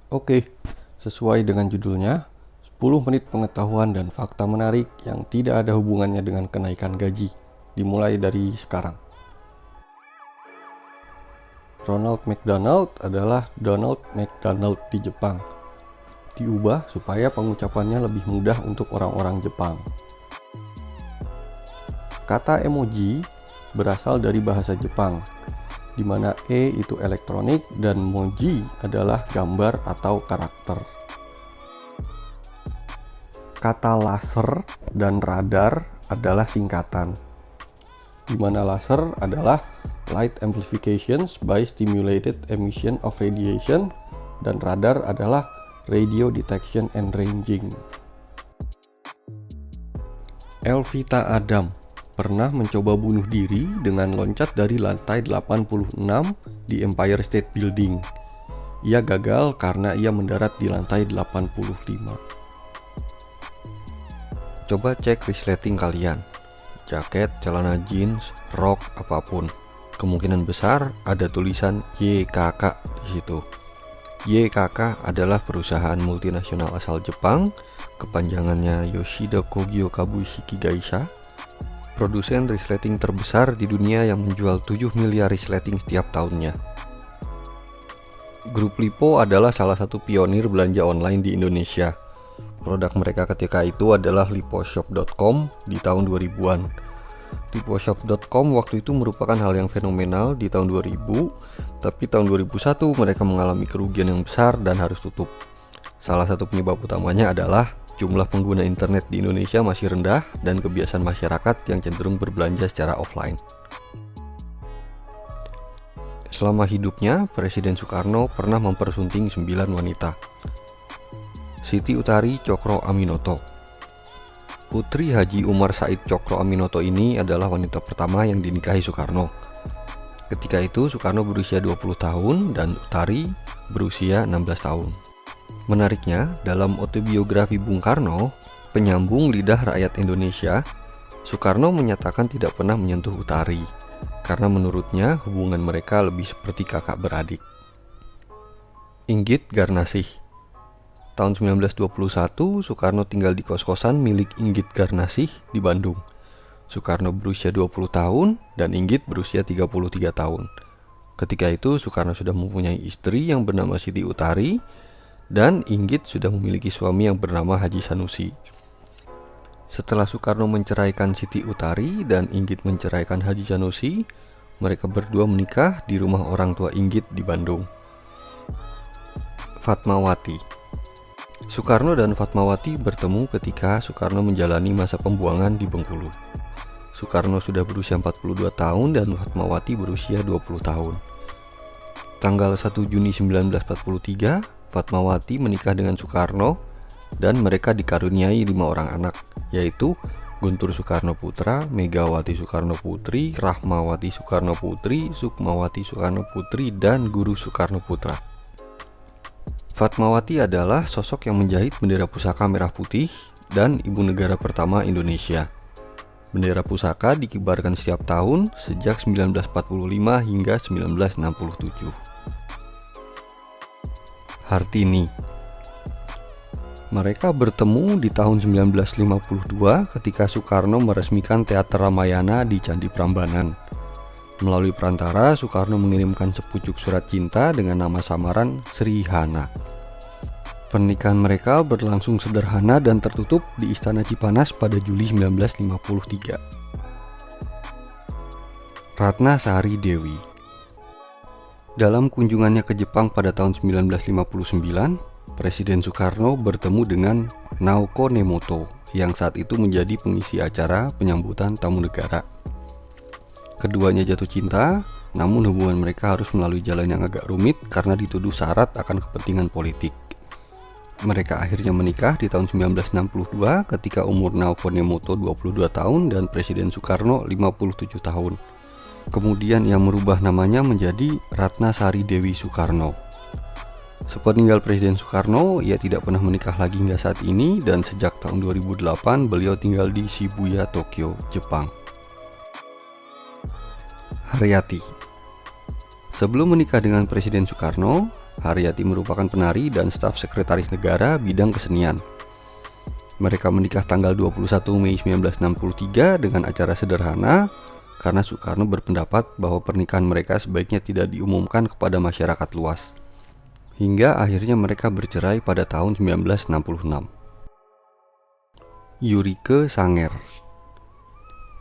Oke, sesuai dengan judulnya, 10 menit pengetahuan dan fakta menarik yang tidak ada hubungannya dengan kenaikan gaji. Dimulai dari sekarang. Ronald McDonald adalah Donald McDonald di Jepang. Diubah supaya pengucapannya lebih mudah untuk orang-orang Jepang. Kata emoji berasal dari bahasa Jepang, di mana E itu elektronik dan moji adalah gambar atau karakter. Kata laser dan radar adalah singkatan, di mana laser adalah light amplifications by stimulated emission of radiation dan radar adalah radio detection and ranging. Elvita Adam pernah mencoba bunuh diri dengan loncat dari lantai 86 di Empire State Building. Ia gagal karena ia mendarat di lantai 85. Coba cek resleting kalian. Jaket, celana jeans, rok, apapun. Kemungkinan besar ada tulisan YKK di situ. YKK adalah perusahaan multinasional asal Jepang, kepanjangannya Yoshida Kogyo Kabushiki Gaisha. Produsen resleting terbesar di dunia yang menjual 7 miliar resleting setiap tahunnya. Grup Lipo adalah salah satu pionir belanja online di Indonesia. Produk mereka ketika itu adalah liposhop.com di tahun 2000-an. Liposhop.com waktu itu merupakan hal yang fenomenal di tahun 2000, tapi tahun 2001 mereka mengalami kerugian yang besar dan harus tutup. Salah satu penyebab utamanya adalah jumlah pengguna internet di Indonesia masih rendah dan kebiasaan masyarakat yang cenderung berbelanja secara offline. Selama hidupnya, Presiden Soekarno pernah mempersunting 9 wanita. Siti Utari Cokro Aminoto. Putri Haji Umar Said Cokro Aminoto ini adalah wanita pertama yang dinikahi Soekarno. Ketika itu Soekarno berusia 20 tahun dan Utari berusia 16 tahun. Menariknya, dalam autobiografi Bung Karno, Penyambung Lidah Rakyat Indonesia, Soekarno menyatakan tidak pernah menyentuh Utari, karena menurutnya hubungan mereka lebih seperti kakak beradik. Inggit Garnasih. Tahun 1921, Soekarno tinggal di kos-kosan milik Inggit Garnasih di Bandung. Soekarno berusia 20 tahun dan Inggit berusia 33 tahun. Ketika itu, Soekarno sudah mempunyai istri yang bernama Siti Utari, dan Inggit sudah memiliki suami yang bernama Haji Sanusi. Setelah Soekarno menceraikan Siti Utari dan Inggit menceraikan Haji Sanusi, mereka berdua menikah di rumah orang tua Inggit di Bandung. Fatmawati. Soekarno dan Fatmawati bertemu ketika Soekarno menjalani masa pembuangan di Bengkulu. Soekarno sudah berusia 42 tahun dan Fatmawati berusia 20 tahun. Tanggal 1 Juni 1943, Fatmawati menikah dengan Soekarno dan mereka dikaruniai 5 orang anak, yaitu Guntur Soekarno Putra, Megawati Soekarno Putri, Rahmawati Soekarno Putri, Sukmawati Soekarno Putri, dan Guru Soekarno Putra. Fatmawati adalah sosok yang menjahit bendera pusaka merah putih dan ibu negara pertama Indonesia. Bendera pusaka dikibarkan setiap tahun sejak 1945 hingga 1967. Hartini. Mereka bertemu di tahun 1952 ketika Soekarno meresmikan Teater Ramayana di Candi Prambanan. Melalui perantara, Soekarno mengirimkan sepucuk surat cinta dengan nama samaran Sri Hana. Pernikahan mereka berlangsung sederhana dan tertutup di Istana Cipanas pada Juli 1953. Ratna Sari Dewi. Dalam kunjungannya ke Jepang pada tahun 1959, Presiden Soekarno bertemu dengan Naoko Nemoto yang saat itu menjadi pengisi acara penyambutan tamu negara. Keduanya jatuh cinta, namun hubungan mereka harus melalui jalan yang agak rumit karena dituduh syarat akan kepentingan politik. Mereka akhirnya menikah di tahun 1962 ketika umur Naoko Nemoto 22 tahun dan Presiden Soekarno 57 tahun. Kemudian ia merubah namanya menjadi Ratna Sari Dewi Soekarno. Sepeninggal Presiden Soekarno, ia tidak pernah menikah lagi hingga saat ini dan sejak tahun 2008 beliau tinggal di Shibuya, Tokyo, Jepang. Haryati. Sebelum menikah dengan Presiden Soekarno, Haryati merupakan penari dan staf sekretaris negara bidang kesenian. Mereka menikah tanggal 21 Mei 1963 dengan acara sederhana karena Soekarno berpendapat bahwa pernikahan mereka sebaiknya tidak diumumkan kepada masyarakat luas. Hingga akhirnya mereka bercerai pada tahun 1966. Yurike Sanger.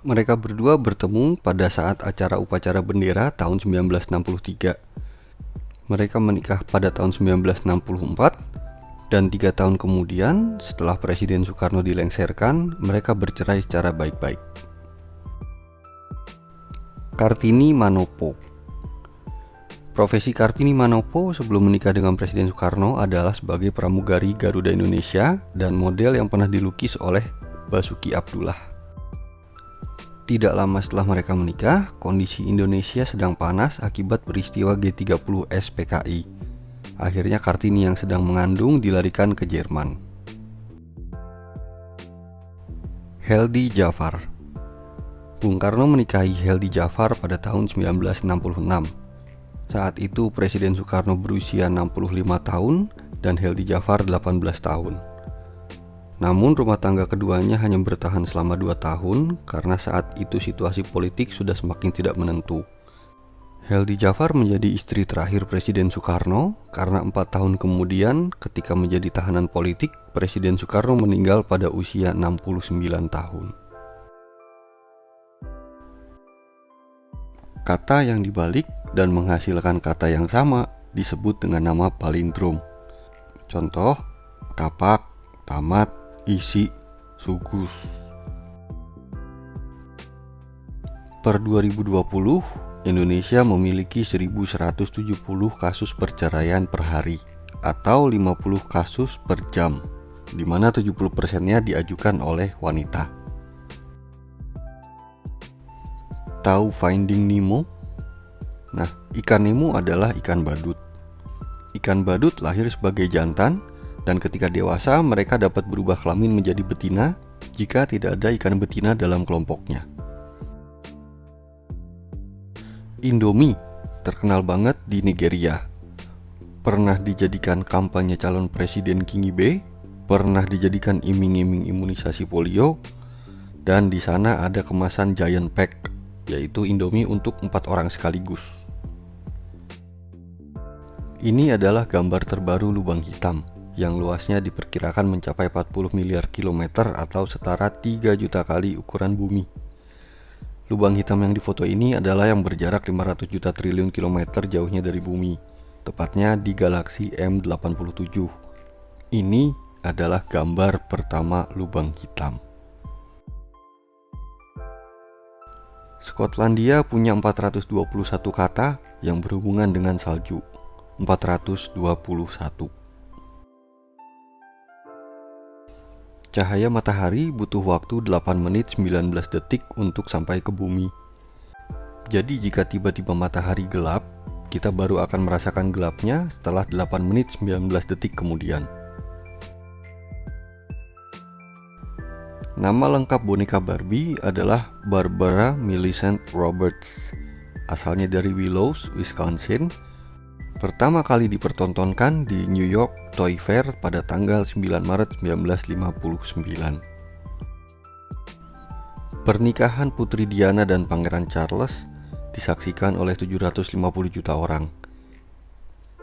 Mereka berdua bertemu pada saat acara upacara bendera tahun 1963. Mereka menikah pada tahun 1964 dan 3 tahun kemudian setelah Presiden Soekarno dilengsarkan, mereka bercerai secara baik-baik. Kartini Manopo. Profesi Kartini Manopo sebelum menikah dengan Presiden Soekarno adalah sebagai pramugari Garuda Indonesia dan model yang pernah dilukis oleh Basuki Abdullah. Tidak lama setelah mereka menikah, kondisi Indonesia sedang panas akibat peristiwa G30 SPKI. Akhirnya Kartini yang sedang mengandung dilarikan ke Jerman. Heldi Jafar. Bung Karno menikahi Heldi Jafar pada tahun 1966. Saat itu Presiden Soekarno berusia 65 tahun dan Heldi Jafar 18 tahun. Namun rumah tangga keduanya hanya bertahan selama 2 tahun karena saat itu situasi politik sudah semakin tidak menentu. Heldi Jafar menjadi istri terakhir Presiden Soekarno karena 4 tahun kemudian ketika menjadi tahanan politik, Presiden Soekarno meninggal pada usia 69 tahun. Kata yang dibalik dan menghasilkan kata yang sama disebut dengan nama palindrom. Contoh, kapak, tamat, isi, sugus. Per 2020, Indonesia memiliki 1170 kasus perceraian per hari atau 50 kasus per jam, di mana 70%-nya diajukan oleh wanita. Tahu Finding Nemo? Nah, ikan Nemo adalah ikan badut. Ikan badut lahir sebagai jantan dan ketika dewasa mereka dapat berubah kelamin menjadi betina jika tidak ada ikan betina dalam kelompoknya. Indomie terkenal banget di Nigeria. Pernah dijadikan kampanye calon presiden King Ibe, pernah dijadikan iming-iming imunisasi polio, dan di sana ada kemasan giant pack, yaitu Indomie untuk 4 orang sekaligus. Ini adalah gambar terbaru lubang hitam yang luasnya diperkirakan mencapai 40 miliar kilometer atau setara 3 juta kali ukuran bumi. Lubang hitam yang difoto ini adalah yang berjarak 500 juta triliun kilometer jauhnya dari bumi, tepatnya di galaksi M87. Ini adalah gambar pertama lubang hitam. Skotlandia punya 421 kata yang berhubungan dengan salju. 421. Cahaya matahari butuh waktu 8 menit 19 detik untuk sampai ke bumi. Jadi jika tiba-tiba matahari gelap, kita baru akan merasakan gelapnya setelah 8 menit 19 detik kemudian. Nama lengkap boneka Barbie adalah Barbara Millicent Roberts. Asalnya dari Willows, Wisconsin. Pertama kali dipertontonkan di New York Toy Fair pada tanggal 9 Maret 1959. Pernikahan Putri Diana dan Pangeran Charles disaksikan oleh 750 juta orang.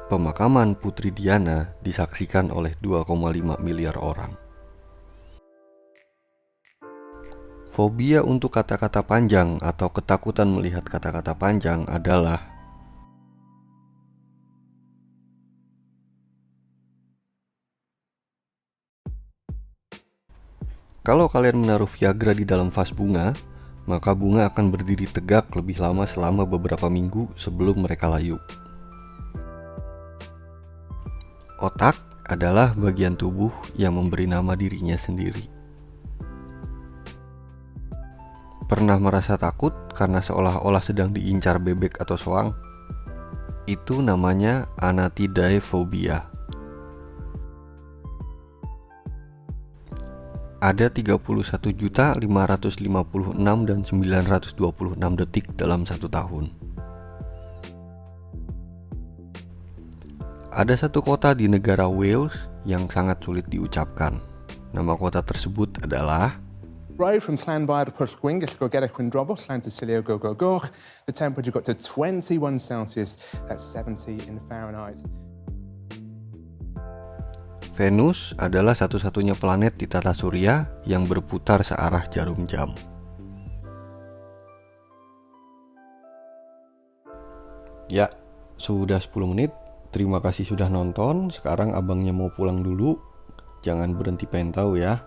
Pemakaman Putri Diana disaksikan oleh 2,5 miliar orang. Fobia untuk kata-kata panjang atau ketakutan melihat kata-kata panjang adalah kalau kalian menaruh Viagra di dalam vas bunga, maka bunga akan berdiri tegak lebih lama selama beberapa minggu sebelum mereka layu. Otak adalah bagian tubuh yang memberi nama dirinya sendiri. Pernah merasa takut karena seolah-olah sedang diincar bebek atau soang? Itu namanya anatidaefobia. Ada 31.556 dan 926 detik dalam 1 tahun. Ada satu kota di negara Wales yang sangat sulit diucapkan. Nama kota tersebut adalah Road from Llanfair to Pwllgwyngyll, Gogerych Windrobwll, Llantysilio, Gogogoch. The temperature got to 21 Celsius, that's 70 in Fahrenheit. Venus adalah satu-satunya planet di tata surya yang berputar searah jarum jam. Ya, sudah 10 menit. Terima kasih sudah nonton. Sekarang abangnya mau pulang dulu. Jangan berhenti pengen tahu ya.